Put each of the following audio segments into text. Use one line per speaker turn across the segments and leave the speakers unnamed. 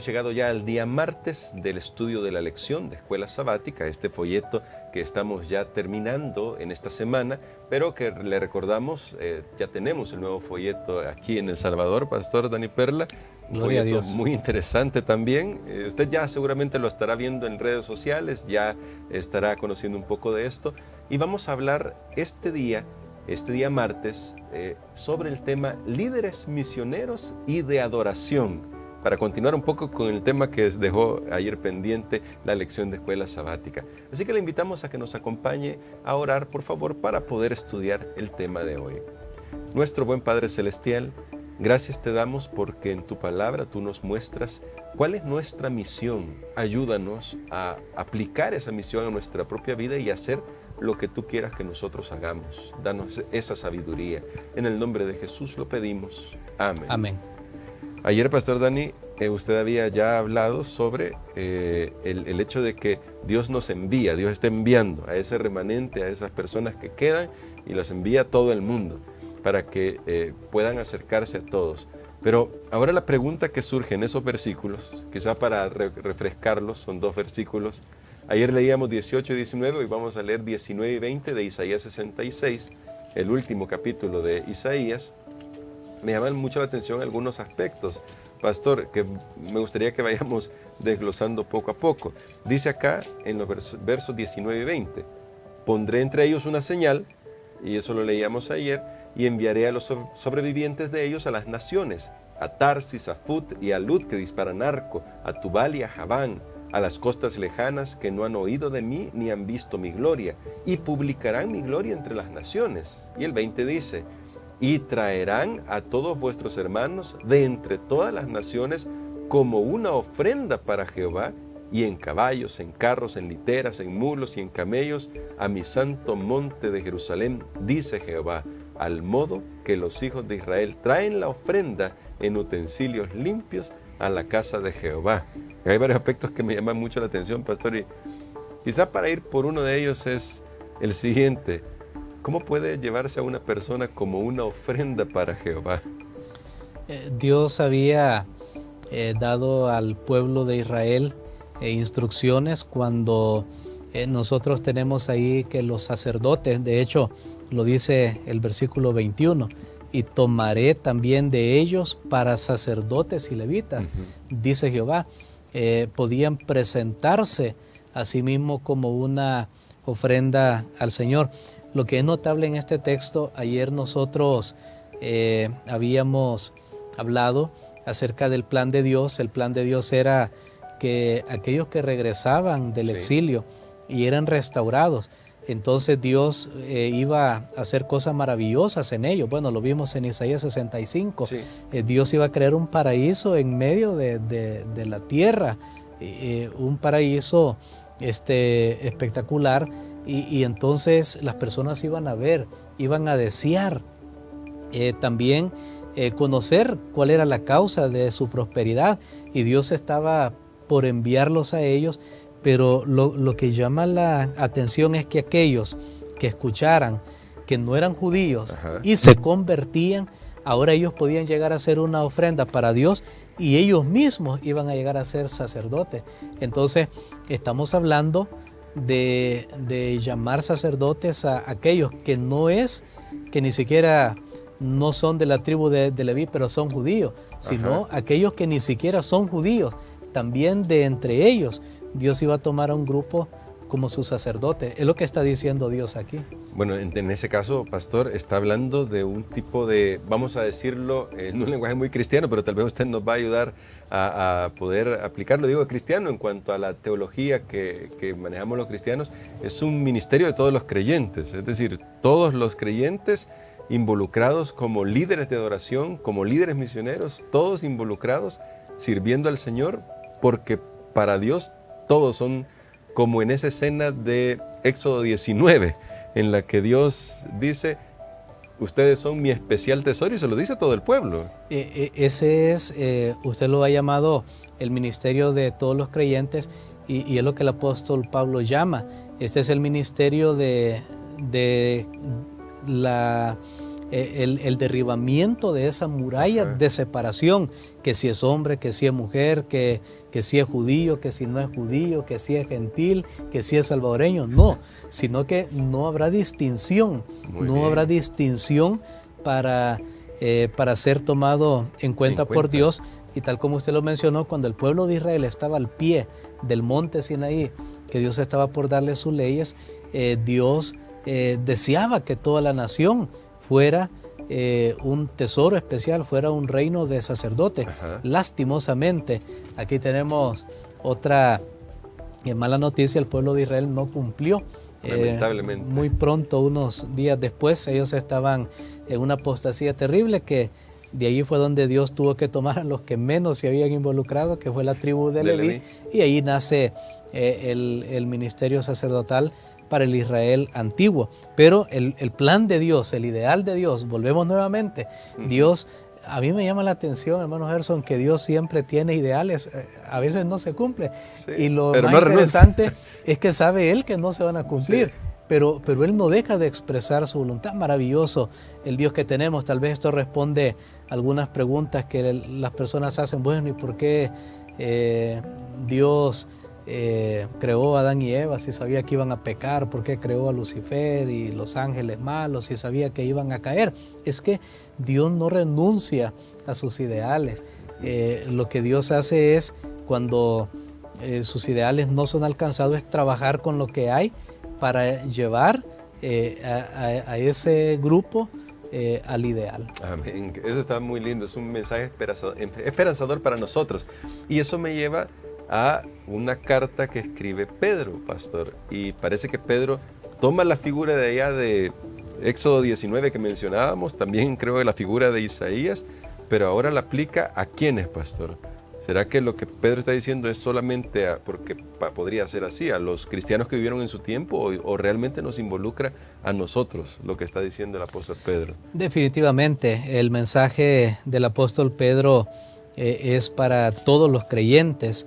hemos llegado ya al día martes del estudio de la lección de Escuela Sabática, este folleto que estamos ya terminando en esta semana, pero que le recordamos, ya tenemos el nuevo folleto aquí en El Salvador, Pastor Dani Perla.
Gloria a Dios.
Muy interesante también. Usted ya seguramente lo estará viendo en redes sociales, ya estará conociendo un poco de esto. Y vamos a hablar este día martes, sobre el tema líderes misioneros y de adoración, para continuar un poco con el tema que dejó ayer pendiente la lección de Escuela Sabática. Así que le invitamos a que nos acompañe a orar, por favor, para poder estudiar el tema de hoy. Nuestro buen Padre Celestial, gracias te damos porque en tu palabra tú nos muestras cuál es nuestra misión. Ayúdanos a aplicar esa misión a nuestra propia vida y hacer lo que tú quieras que nosotros hagamos. Danos esa sabiduría. En el nombre de Jesús lo pedimos. Amén.
Amén.
Ayer, Pastor Dani, usted había ya hablado sobre el hecho de que Dios nos envía, Dios está enviando a ese remanente, a esas personas que quedan y las envía a todo el mundo para que puedan acercarse a todos. Pero ahora la pregunta que surge en esos versículos, quizá para refrescarlos, son dos versículos. Ayer leíamos 18 y 19, hoy vamos a leer 19 y 20 de Isaías 66, el último capítulo de Isaías. Me llaman mucho la atención algunos aspectos, Pastor, que me gustaría que vayamos desglosando poco a poco. Dice acá en los versos 19 y 20, pondré entre ellos una señal, y eso lo leíamos ayer, y enviaré a los sobrevivientes de ellos a las naciones, a Tarsis, a Fut y a Lud que disparan arco, a Tubal y a Javán, a las costas lejanas que no han oído de mí ni han visto mi gloria, y publicarán mi gloria entre las naciones. Y el 20 dice, y traerán a todos vuestros hermanos de entre todas las naciones como una ofrenda para Jehová, y en caballos, en carros, en literas, en mulos y en camellos, a mi santo monte de Jerusalén, dice Jehová, al modo que los hijos de Israel traen la ofrenda en utensilios limpios a la casa de Jehová. Hay varios aspectos que me llaman mucho la atención, Pastor, y quizá para ir por uno de ellos es el siguiente. ¿Cómo puede llevarse a una persona como una ofrenda para Jehová?
Dios había dado al pueblo de Israel instrucciones cuando nosotros tenemos ahí que los sacerdotes, de hecho lo dice el versículo 21, y tomaré también de ellos para sacerdotes y levitas, dice Jehová. Podían presentarse a sí mismo como una ofrenda al Señor. Lo que es notable en este texto, ayer nosotros habíamos hablado acerca del plan de Dios. El plan de Dios era que aquellos que regresaban del exilio y eran restaurados, entonces Dios iba a hacer cosas maravillosas en ellos. Bueno, lo vimos en Isaías 65. Sí. Dios iba a crear un paraíso en medio de la tierra, un paraíso espectacular, y entonces las personas iban a ver, iban a desear también conocer cuál era la causa de su prosperidad, y Dios estaba por enviarlos a ellos. Pero lo que llama la atención es que aquellos que escucharan que no eran judíos y se convertían, ahora ellos podían llegar a ser una ofrenda para Dios y ellos mismos iban a llegar a ser sacerdotes. Entonces estamos hablando de llamar sacerdotes a aquellos que que ni siquiera no son de la tribu de Leví, pero son judíos, sino aquellos que ni siquiera son judíos, también de entre ellos Dios iba a tomar a un grupo como su sacerdote. Es lo que está diciendo Dios aquí.
Bueno, en ese caso, Pastor, está hablando de un tipo de, vamos a decirlo en un lenguaje muy cristiano, pero tal vez usted nos va a ayudar a poder aplicarlo. Digo cristiano en cuanto a la teología que manejamos los cristianos. Es un ministerio de todos los creyentes, es decir, todos los creyentes involucrados como líderes de adoración, como líderes misioneros, todos involucrados sirviendo al Señor, porque para Dios todos son como en esa escena de Éxodo 19, en la que Dios dice, ustedes son mi especial tesoro, y se lo dice a todo el pueblo.
Ese es, usted lo ha llamado el ministerio de todos los creyentes, y es lo que el apóstol Pablo llama. Este es el ministerio de la el derribamiento de esa muralla de separación, que si es hombre, que si es mujer, que si es judío, que si no es judío, que si es gentil, que si es salvadoreño, no, sino que no habrá distinción, habrá distinción para ser tomado en cuenta por Dios. Y tal como usted lo mencionó, cuando el pueblo de Israel estaba al pie del monte Sinaí, que Dios estaba por darle sus leyes, Dios deseaba que toda la nación fuera un tesoro especial, fuera un reino de sacerdotes. Lastimosamente, aquí tenemos otra mala noticia: el pueblo de Israel no cumplió.
Lamentablemente.
Muy pronto, unos días después, ellos estaban en una apostasía terrible, que de ahí fue donde Dios tuvo que tomar a los que menos se habían involucrado, que fue la tribu de Leví, y ahí nace el ministerio sacerdotal para el Israel antiguo. Pero el plan de Dios, el ideal de Dios, volvemos nuevamente, Dios, a mí me llama la atención, hermano Gerson, que Dios siempre tiene ideales, a veces no se cumple, y lo más interesante es que sabe Él que no se van a cumplir. Sí. Pero Él no deja de expresar su voluntad. Maravilloso el Dios que tenemos. Tal vez esto responde a algunas preguntas que las personas hacen. Bueno, ¿y por qué Dios creó a Adán y Eva si sabía que iban a pecar? ¿Por qué creó a Lucifer y los ángeles malos si sabía que iban a caer? Es que Dios no renuncia a sus ideales. Lo que Dios hace es, cuando sus ideales no son alcanzados, es trabajar con lo que hay para llevar a ese grupo al ideal.
Amén. Eso está muy lindo, es un mensaje esperanzador para nosotros. Y eso me lleva a una carta que escribe Pedro, pastor. Y parece que Pedro toma la figura de allá de Éxodo 19 que mencionábamos, también creo que la figura de Isaías, pero ahora la aplica ¿a quiénes, pastor? ¿Será que lo que Pedro está diciendo es solamente porque podría ser así, a los cristianos que vivieron en su tiempo, o realmente nos involucra a nosotros lo que está diciendo el apóstol Pedro?
Definitivamente, el mensaje del apóstol Pedro es para todos los creyentes,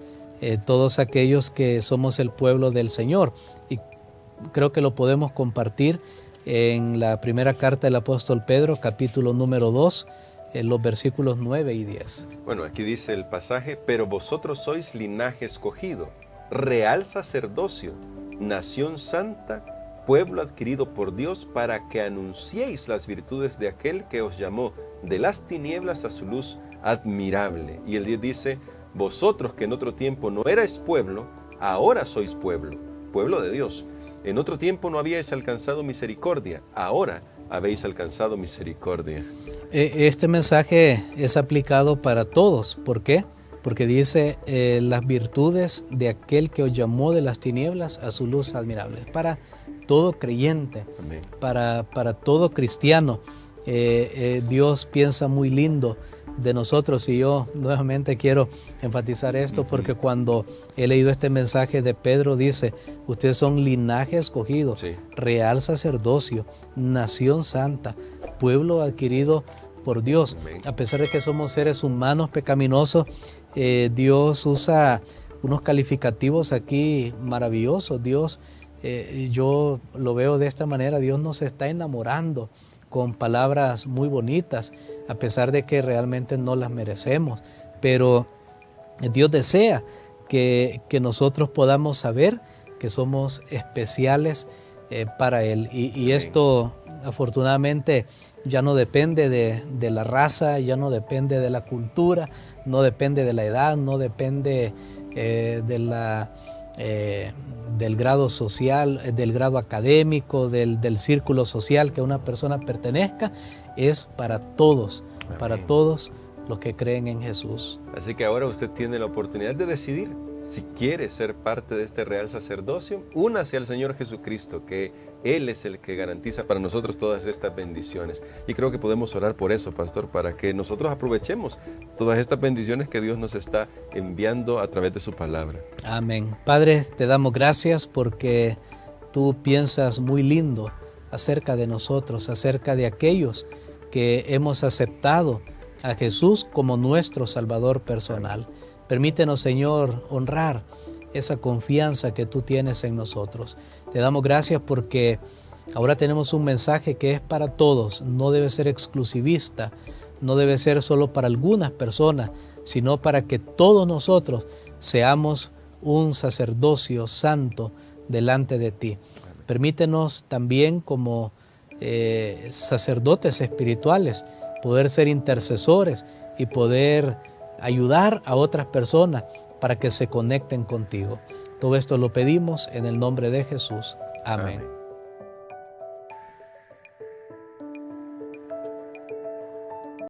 todos aquellos que somos el pueblo del Señor. Y creo que lo podemos compartir en la primera carta del apóstol Pedro, capítulo número 2, en los versículos 9 y 10.
Bueno, aquí dice el pasaje: pero vosotros sois linaje escogido, real sacerdocio, nación santa, pueblo adquirido por Dios, para que anunciéis las virtudes de aquel que os llamó de las tinieblas a su luz admirable. Y el 10 dice: vosotros que en otro tiempo no erais pueblo, ahora sois pueblo, pueblo de Dios. En otro tiempo no habíais alcanzado misericordia, ahora habéis alcanzado misericordia.
Este mensaje es aplicado para todos. ¿Por qué? Porque dice las virtudes de aquel que os llamó de las tinieblas a su luz admirable. Para todo creyente, para todo cristiano. Dios piensa muy lindo de nosotros, y yo nuevamente quiero enfatizar esto, porque cuando he leído este mensaje de Pedro, dice: ustedes son linaje escogido, real sacerdocio, nación santa, pueblo adquirido por Dios. A pesar de que somos seres humanos pecaminosos, Dios usa unos calificativos aquí maravillosos. Dios, yo lo veo de esta manera: Dios nos está enamorando con palabras muy bonitas, a pesar de que realmente no las merecemos. Pero Dios desea que nosotros podamos saber que somos especiales para Él. Y esto, afortunadamente, ya no depende de la raza, ya no depende de la cultura, no depende de la edad, no depende del grado social, del grado académico, del círculo social que una persona pertenezca. Es para todos, para todos los que creen en Jesús.
Así que ahora usted tiene la oportunidad de decidir si quiere ser parte de este real sacerdocio. Únase al Señor Jesucristo, que Él es el que garantiza para nosotros todas estas bendiciones. Y creo que podemos orar por eso, pastor, para que nosotros aprovechemos todas estas bendiciones que Dios nos está enviando a través de su palabra.
Amén. Padre, te damos gracias porque tú piensas muy lindo acerca de nosotros, acerca de aquellos que hemos aceptado a Jesús como nuestro Salvador personal. Permítenos, Señor, honrar esa confianza que tú tienes en nosotros. Te damos gracias porque Ahora tenemos un mensaje que es para todos, no debe ser exclusivista, no debe ser solo para algunas personas, sino para que todos nosotros seamos un sacerdocio santo delante de ti. Permítenos también como sacerdotes espirituales poder ser intercesores y poder ayudar a otras personas para que se conecten contigo. Todo esto lo pedimos en el nombre de Jesús. Amén.
Amén.